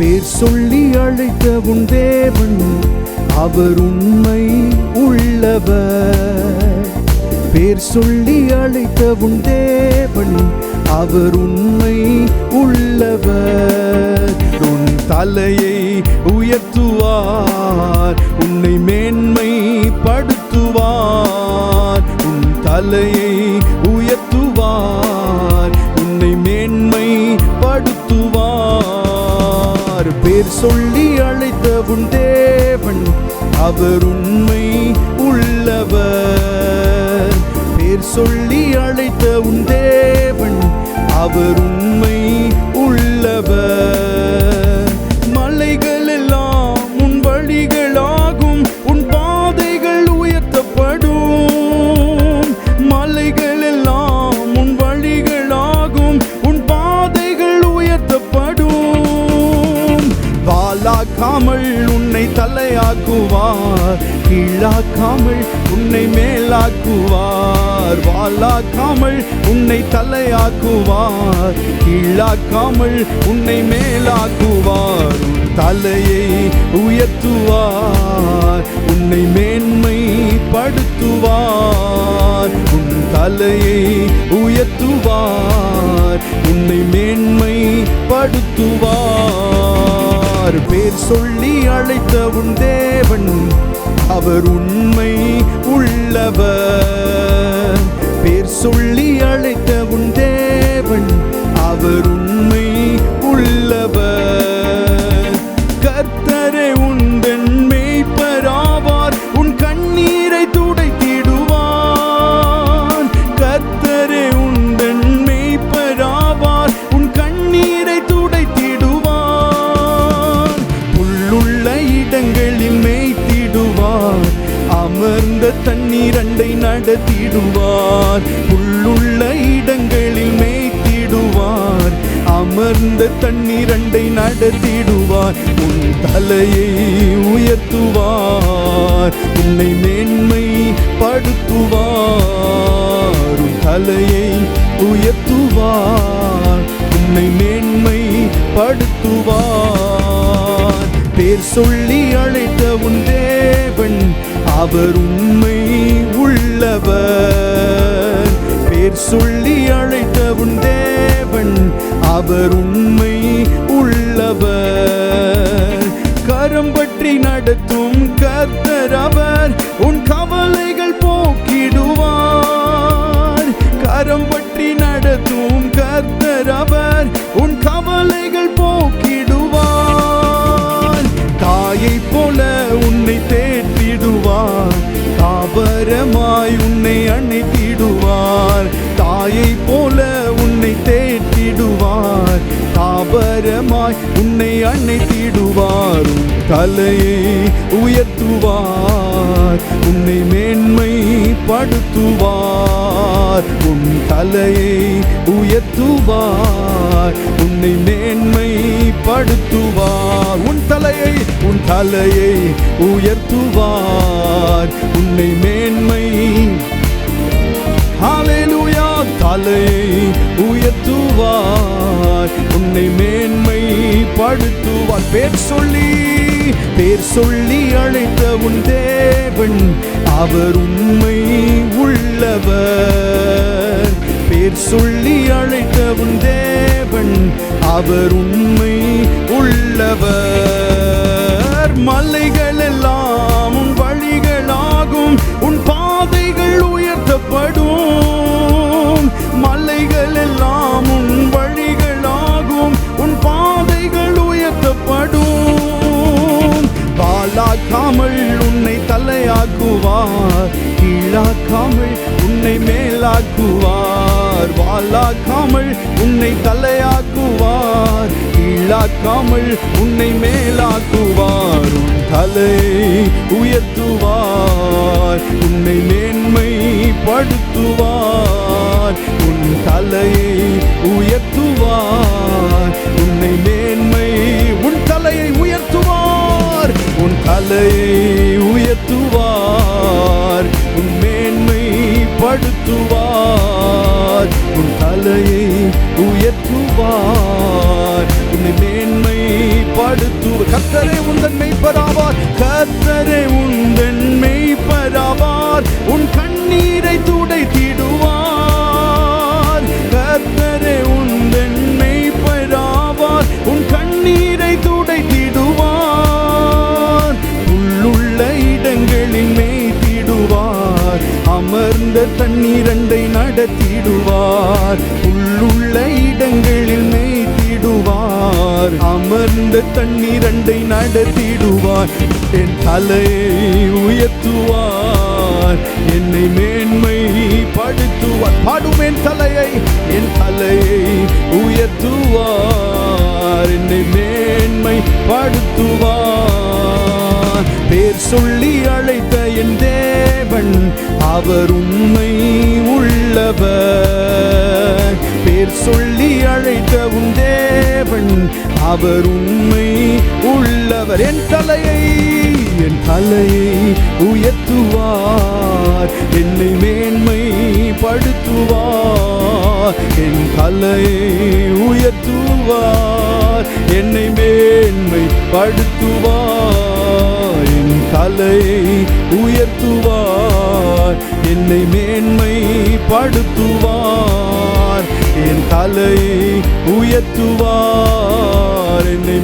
பேர் சொல்லி அழைத்த உன் தேவன் அவர் உண்மை உள்ளவர். பேர் சொல்லி அழைத்த உன் தேவன் அவர் உண்மை உள்ளவர். உன் தலையை உயர்த்துவார், உன்னை மேன்மைப்படுத்துவார். உன் தலையை உயர்த்துவார், உன்னை மேன்மைப்படுத்துவார். பேர் சொல்லி அழைத்த உன் தேவன் அவர் உண்மை உள்ளவர். பேர் சொல்லி அழைத்த உன் தேவன் அவர் உண்மை உள்ளவர். மலைகள் எல்லாம் உன் வழிகளாகும், உன் பாதைகள் உயர்த்தப்படும். மலைகள் எல்லாம் உன் வழிகளாகும், உன் பாதைகள் உயர்த்தப்படும். வாலாக்காமல் உன்னை தலையாக்குவார், கீழாக்காமல் உன்னை மேலாக்குவார். வாலாக்காமல் உன்னை தலையாக்குவார், கீழாக்காமல் உன்னை மேலாக்குவார். தலையை உயர்த்துவார், உன்னை மேன்மைப்படுத்துவார். உன் தலையை உயர்த்துவார், உன்னை மேன்மைப்படுத்துவார். பேர் சொல்லி அழைத்த உன் தேவன் அவர் உண்மை உள்ளவர். பேர் சொல்லி அழைத்த உன் தேவன் அவர் உண்மை உள்ளவர். கர்த்தரே உந்தன் மேய்ப்பராவார், உன் கண்ணீரை துடைத்திடுவார். கர்த்தரே உந்தன் மேய்ப்பராவார், உன் கண்ணீரை துடைத்திடுவார். புல்லுள்ள இடங்களில் மேய்த்திடுவார், அமர்ந்த தண்ணீர் அண்டை நடத்திடுவார். புல்லுள்ள இடங்களில் மேய்த்திடுவார், அமர்ந்த தண்ணீர் அண்டை நடத்திடுவார். உன் தலையை உயர்த்துவார், உன்னை மேன்மைப்படுத்துவார். உன் தலையை உயர்த்துவார், உன்னை மேன்மைப்படுத்துவார். பேர் சொல்லி அழைத்த உன் தேவன் அவர் உண்மை உள்ளவர். பேர் சொல்லி அழைத்த உன் தேவன் அவர் உண்மை உள்ளவர். கரம் பற்றி நடத்தும் கர்த்தர் அவர், உன் கவலைகள் போக்கிடுவார். கரம் பற்றி நடத்தும் கர்த்தர் அவர், உன் கவலைகள் போக்கிடுவார். தாயை போல உன்னை தேற்றிடுவார், காபரமாய் உன்னை அணைத்திடுவார். தாயை போல உன்னை தேற்றிடுவார், காபரமாய் உன்னை அணைத்திடுவார். தலையை உயர்த்துவார், உன்னை மேன்மைப்படுத்துவார். உன் தலையை உயர்த்துவார், உன்னை மேன்மைப்படுத்துவார். உன் தலையை உயர்த்துவார், உன்னை மேன்மை ஹல்லேலூயா. தலையை உயர்த்துவார், உன்னை மேன்மைப்படுத்துவார். பேர் சொல்லி அழைத்த உன் தேவன் அவர் உண்மை உள்ளவர். பேர் சொல்லி அழைத்த உன் தேவன் அவர் உண்மை உள்ளவர். மலைகள் எல்லாம் உன் வழிகளாகும், உன் பாதைகள் உயர்த்தப்படும். மலைகள் எல்லாம் உன் வழிகளாகும், உன் பாதைகள் உயர்த்தப்படும். வாலாக்காமல் உன்னை தலையாக்குவார், கீழாக்காமல் உன்னை மேலாக்குவார். வாலாக்காமல் உன்னை தலையாக்குவார், கீழாக்காமல் உன்னை மேலாக்குவார். உன் தலையை உயர்த்துவார், உன்னை மேன்மைப்படுத்துவார். உன் தலையை உயர்த்துவார், உன்னை உன் தலையை உயர்த்துவார், உன் தலையை உயர்த்துவார், உன் மேன்மைப்படுத்துவார். உன் தலையை உயர்த்துவார், உன்னை மேன்மைப்படுத்துவார். கர்த்தரே உந்தன் மெய்ப்பராவார், கர்த்தரே உந்தன் மெய்ப்பராவார், உன் கண்ணீரை துடைத்திடுவார். கர்த்தரே உந்தன் மெய்ப்பராவார், உன் கண்ணீரை துடைத்திடுவார். உள்ளுள்ள இடங்களில் மேய்த்திடுவார், அமர்ந்த தண்ணீரண்டை நடத்திடுவார். உள்ளுள்ள இடங்களில் மேய்த்திடுவார், அமர்ந்த தண்ணீரண்டை நடத்திடுவார். என் தலையை உயர்த்துவார், என்னை மேன்மைப்படுத்துவார். பாடும் என் தலையை உயர்த்துவார், என்னை மேன்மைப்படுத்துவார். பேர் சொல்லி அழைத்த என் தேவன் அவர் உண்மை உள்ளவர். பேர் சொல்லி அழைத்த உன் தேவன் அவர் உண்மை உள்ளவர். என் தலையை உயர்த்துவார், என்னை மேன்மைப்படுத்துவார். என் தலையை உயர்த்துவார், என்னை மேன்மைப்படுத்துவார். என் தலையை உயர்த்துவார், என்னை மேன்மைப்படுத்துவார். என் தலையை உயர்த்துவார், என்னை